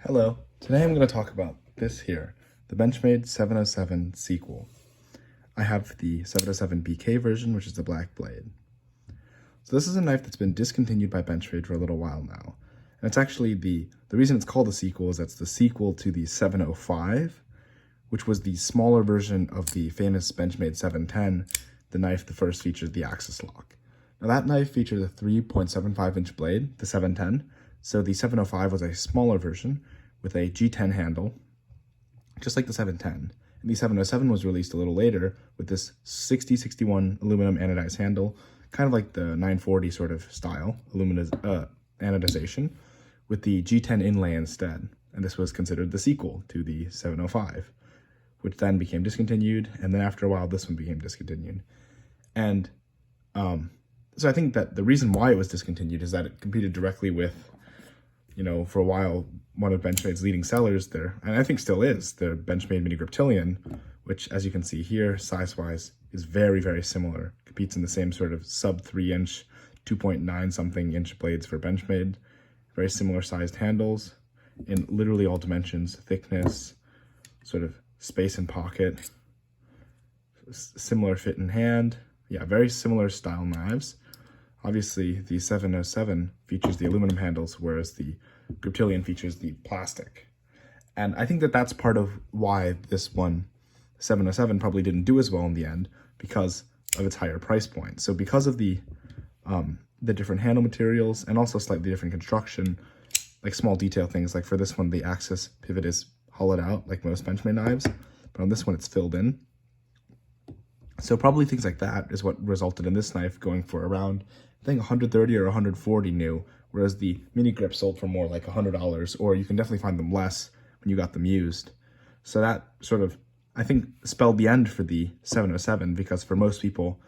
Hello, today I'm going to talk about this here, the Benchmade 707 sequel. I have the 707 BK version, which is the black blade. So this is a knife that's been discontinued by Benchmade for a little while now. And it's actually the reason it's called a sequel is that's the sequel to the 705, which was the smaller version of the famous Benchmade 710, the knife that first featured the axis lock. Now that knife featured a 3.75-inch blade, the 710, so the 705 was a smaller version with a G10 handle, just like the 710. And the 707 was released a little later with this 6061 aluminum anodized handle, kind of like the 940 sort of style, anodization, with the G10 inlay instead. And this was considered the sequel to the 705, which then became discontinued, and then after a while this one became discontinued. And so I think that the reason why it was discontinued is that it competed directly with, for a while, one of Benchmade's leading sellers there, and I think still is, the Benchmade Mini Griptilian, which, as you can see here, size-wise, is very, very similar. Competes in the same sort of sub-3-inch, 2.9-something-inch blades for Benchmade. Very similar sized handles in literally all dimensions, thickness, sort of space and pocket, similar fit in hand. Yeah, very similar style knives. Obviously, the 707 features the aluminum handles, whereas the Griptilian features the plastic. And I think that that's part of why this one, 707, probably didn't do as well in the end, because of its higher price point. So because of the different handle materials and also slightly different construction, like small detail things, like for this one, the axis pivot is hollowed out like most Benchmade knives, but on this one it's filled in. So probably things like that is what resulted in this knife going for around, I think, 130 or 140 new, whereas the mini grip sold for more like $100, or you can definitely find them less when you got them used. So that sort of, I think, spelled the end for the 707, because for most people,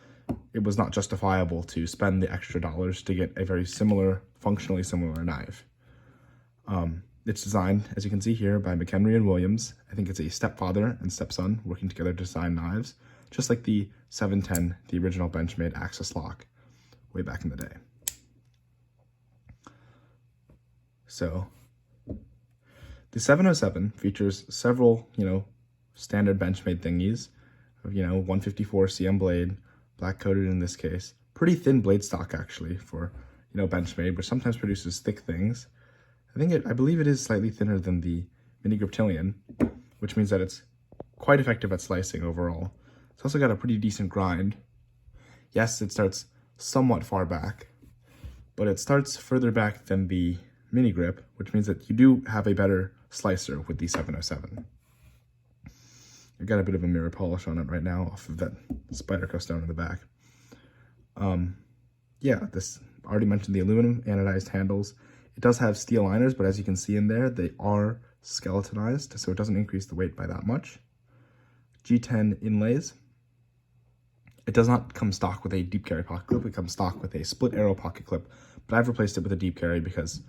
it was not justifiable to spend the extra dollars to get a very similar, functionally similar knife. It's designed, as you can see here, by McHenry and Williams. I think it's a stepfather and stepson working together to design knives, just like the 710, the original Benchmade axis lock way back in the day. So the 707 features several, standard Benchmade thingies of, 154 cm blade, black coated in this case. Pretty thin blade stock actually for, Benchmade, which sometimes produces thick things. I believe it is slightly thinner than the Mini Griptilian, which means that it's quite effective at slicing overall. It's also got a pretty decent grind. Yes, it starts somewhat far back, but it starts further back than the Mini Grip, which means that you do have a better slicer with the 707. I've got a bit of a mirror polish on it right now off of that Spyderco stone in the back. Yeah, this, I already mentioned the aluminum anodized handles. It does have steel liners, but as you can see in there, they are skeletonized, so it doesn't increase the weight by that much. G10 inlays. It does not come stock with a deep carry pocket clip. It comes stock with a split arrow pocket clip, but I've replaced it with a deep carry because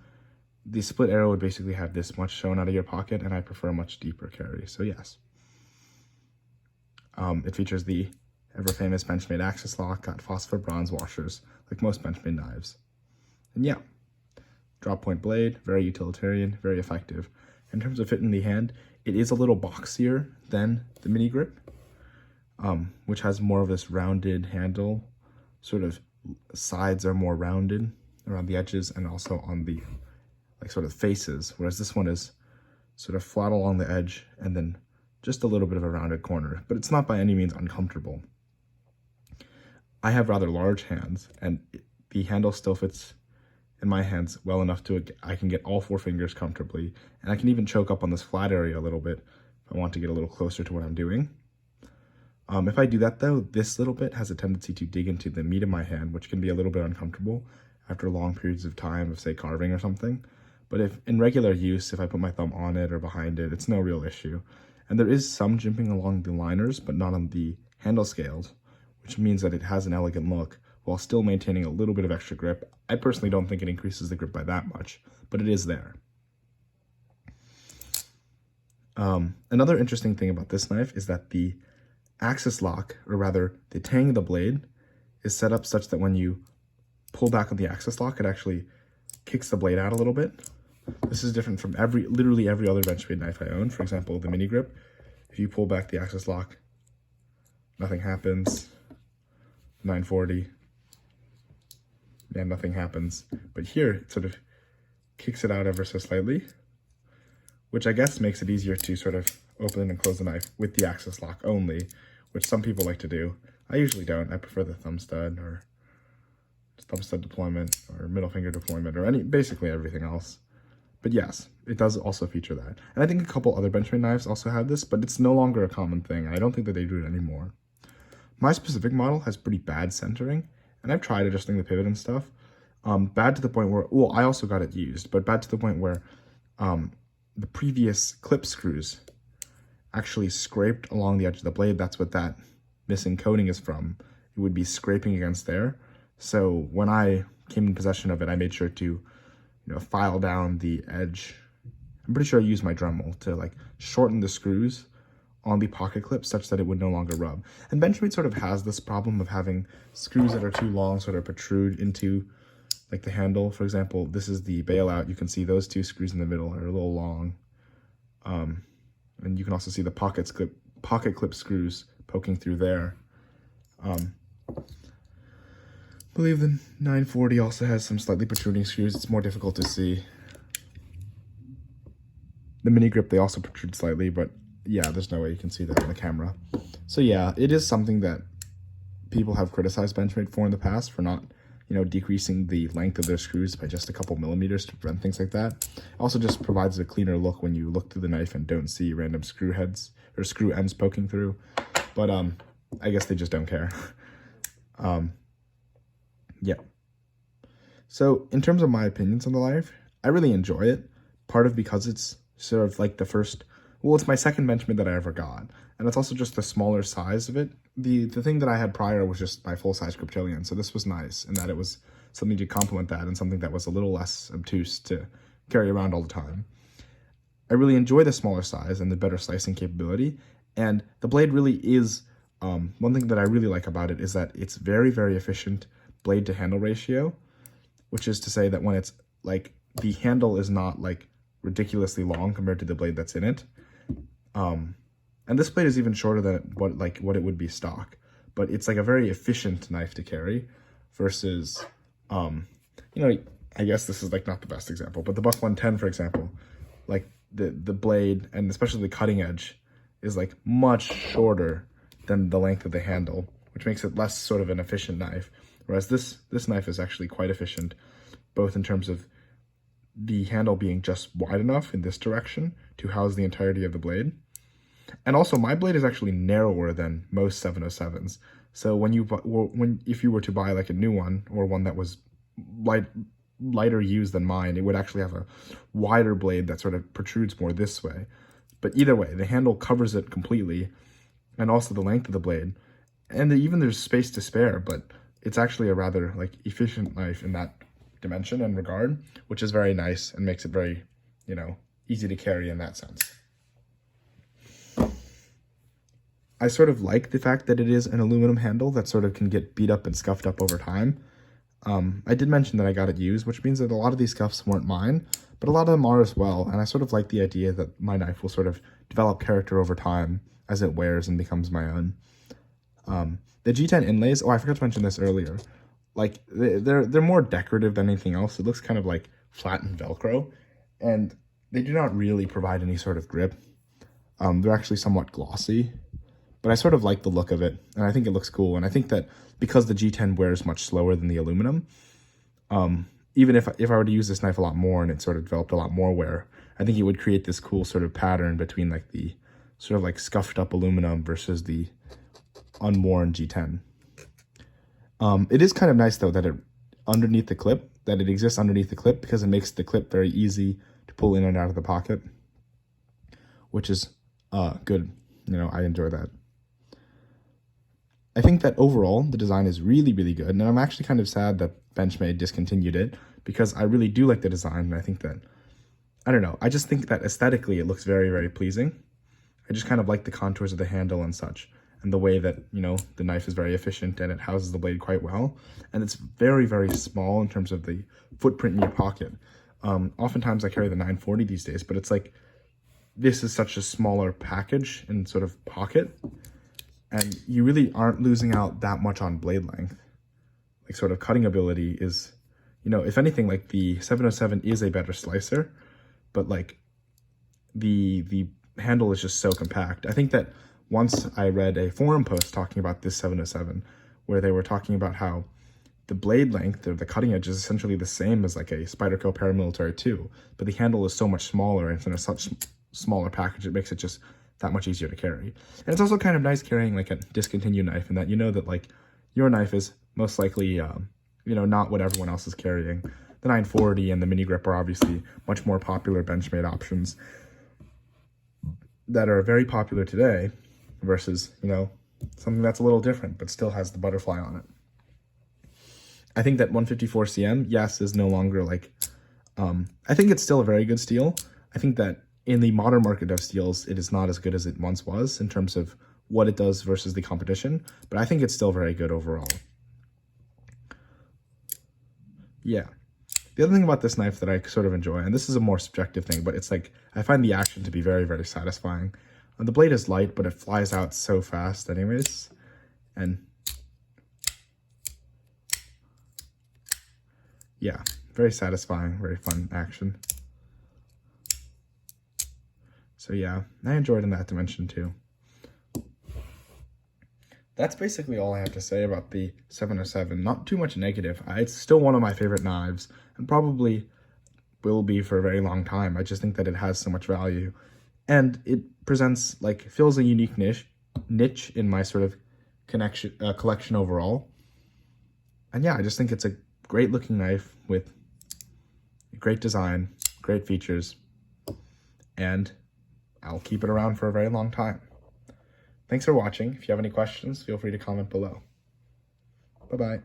the split arrow would basically have this much shown out of your pocket, and I prefer a much deeper carry, so yes. It features the ever-famous Benchmade axis lock, got phosphor bronze washers, like most Benchmade knives. And yeah, drop point blade, very utilitarian, very effective. In terms of fit in the hand, it is a little boxier than the Mini Grip, which has more of this rounded handle. Sort of sides are more rounded around the edges and also on the sort of faces, whereas this one is sort of flat along the edge and then just a little bit of a rounded corner, but it's not by any means uncomfortable. I have rather large hands, and the handle still fits in my hands well enough I can get all 4 fingers comfortably, and I can even choke up on this flat area a little bit if I want to get a little closer to what I'm doing. If I do that though, this little bit has a tendency to dig into the meat of my hand, which can be a little bit uncomfortable after long periods of time of, say, carving or something. But if in regular use, if I put my thumb on it or behind it, it's no real issue. And there is some jimping along the liners, but not on the handle scales, which means that it has an elegant look while still maintaining a little bit of extra grip. I personally don't think it increases the grip by that much, but it is there. Another interesting thing about this knife is that the axis lock, or rather the tang of the blade, is set up such that when you pull back on the axis lock, it actually kicks the blade out a little bit. This is different from literally every other Benchmade knife I own. For example, the mini grip. If you pull back the access lock, nothing happens. 940, yeah, nothing happens. But here, it sort of kicks it out ever so slightly, which I guess makes it easier to sort of open and close the knife with the access lock only, which some people like to do. I usually don't. I prefer the thumb stud or thumb stud deployment or middle finger deployment or basically everything else. But yes, it does also feature that. And I think a couple other Benchmade knives also have this, but it's no longer a common thing. I don't think that they do it anymore. My specific model has pretty bad centering, and I've tried adjusting the pivot and stuff. Bad to the point where, well, I also got it used, but bad to the point where the previous clip screws actually scraped along the edge of the blade. That's what that missing coating is from. It would be scraping against there. So when I came in possession of it, I made sure to, file down the edge. I'm pretty sure I used my Dremel to like shorten the screws on the pocket clip such that it would no longer rub. And Benchmade sort of has this problem of having screws that are too long sort of protrude into like the handle. For example, this is the bailout. You can see those two screws in the middle are a little long. And you can also see the pocket clip screws poking through there. I believe the 940 also has some slightly protruding screws. It's more difficult to see. The mini grip, they also protrude slightly, but yeah, there's no way you can see that on the camera. So yeah, it is something that people have criticized Benchmade for in the past, for not, decreasing the length of their screws by just a couple millimeters to prevent things like that. It also just provides a cleaner look when you look through the knife and don't see random screw heads or screw ends poking through. But I guess they just don't care. Yeah. So in terms of my opinions on the knife, I really enjoy it. Part of because it's sort of like it's my second Benchmade that I ever got. And it's also just the smaller size of it. The thing that I had prior was just my full-size Cryptilian, so this was nice in that it was something to complement that and something that was a little less obtuse to carry around all the time. I really enjoy the smaller size and the better slicing capability, and the blade really is, one thing that I really like about it is that it's very, very efficient blade to handle ratio, which is to say that when it's like, the handle is not like ridiculously long compared to the blade that's in it. And this blade is even shorter than what it would be stock, but it's like a very efficient knife to carry versus, I guess this is like not the best example, but the Buck 110, for example, like the blade and especially the cutting edge is like much shorter than the length of the handle, which makes it less sort of an efficient knife. Whereas this knife is actually quite efficient, both in terms of the handle being just wide enough in this direction to house the entirety of the blade. And also my blade is actually narrower than most 707s. So if you were to buy like a new one or one that was lighter used than mine, it would actually have a wider blade that sort of protrudes more this way. But either way, the handle covers it completely, and also the length of the blade. And even there's space to spare, but it's actually a rather like efficient knife in that dimension and regard, which is very nice and makes it very, easy to carry in that sense. I sort of like the fact that it is an aluminum handle that sort of can get beat up and scuffed up over time. I did mention that I got it used, which means that a lot of these scuffs weren't mine, but a lot of them are as well. And I sort of like the idea that my knife will sort of develop character over time as it wears and becomes my own. The G10 inlays, I forgot to mention this earlier. Like they're more decorative than anything else. It looks kind of like flattened Velcro, and they do not really provide any sort of grip. They're actually somewhat glossy, but I sort of like the look of it, and I think it looks cool. And I think that because the G10 wears much slower than the aluminum, even if I were to use this knife a lot more and it sort of developed a lot more wear, I think it would create this cool sort of pattern between like the sort of like scuffed up aluminum versus the unworn G10. It is kind of nice though that it exists underneath the clip, because it makes the clip very easy to pull in and out of the pocket, which is good. I enjoy that. I think that overall the design is really, really good, and I'm actually kind of sad that Benchmade discontinued it, because I really do like the design, and I think that, I don't know, I just think that aesthetically it looks very, very pleasing. I just kind of like the contours of the handle and such, and the way that, the knife is very efficient and it houses the blade quite well, and it's very, very small in terms of the footprint in your pocket. Oftentimes I carry the 940 these days, but it's like, this is such a smaller package and sort of pocket, and you really aren't losing out that much on blade length. Like, sort of cutting ability is, you know, if anything, like the 707 is a better slicer, but like the handle is just so compact. I think that once I read a forum post talking about this 707, where they were talking about how the blade length or the cutting edge is essentially the same as like a Spyderco Paramilitary 2, but the handle is so much smaller, and it's in a such smaller package, it makes it just that much easier to carry. And it's also kind of nice carrying like a discontinued knife, in that you know that like your knife is most likely, you know, not what everyone else is carrying. The 940 and the mini grip are obviously much more popular Benchmade options that are very popular today, versus, you know, something that's a little different but still has the butterfly on it. I think that 154 cm, yes, is no longer like, I think it's still a very good steel. I think that in the modern market of steels, it is not as good as it once was in terms of what it does versus the competition, but I think it's still very good overall. Yeah. The other thing about this knife that I sort of enjoy, and this is a more subjective thing, but it's like, I find the action to be very, very satisfying. The blade is light, but it flies out so fast anyways. And yeah, very satisfying, very fun action. So yeah, I enjoyed in that dimension too. That's basically all I have to say about the 707. Not too much negative. It's still one of my favorite knives, and probably will be for a very long time. I just think that it has so much value, and it presents, like, fills a unique niche in my sort of collection overall. And yeah, I just think it's a great looking knife with great design, great features, and I'll keep it around for a very long time. Thanks for watching. If you have any questions, feel free to comment below. Bye-bye.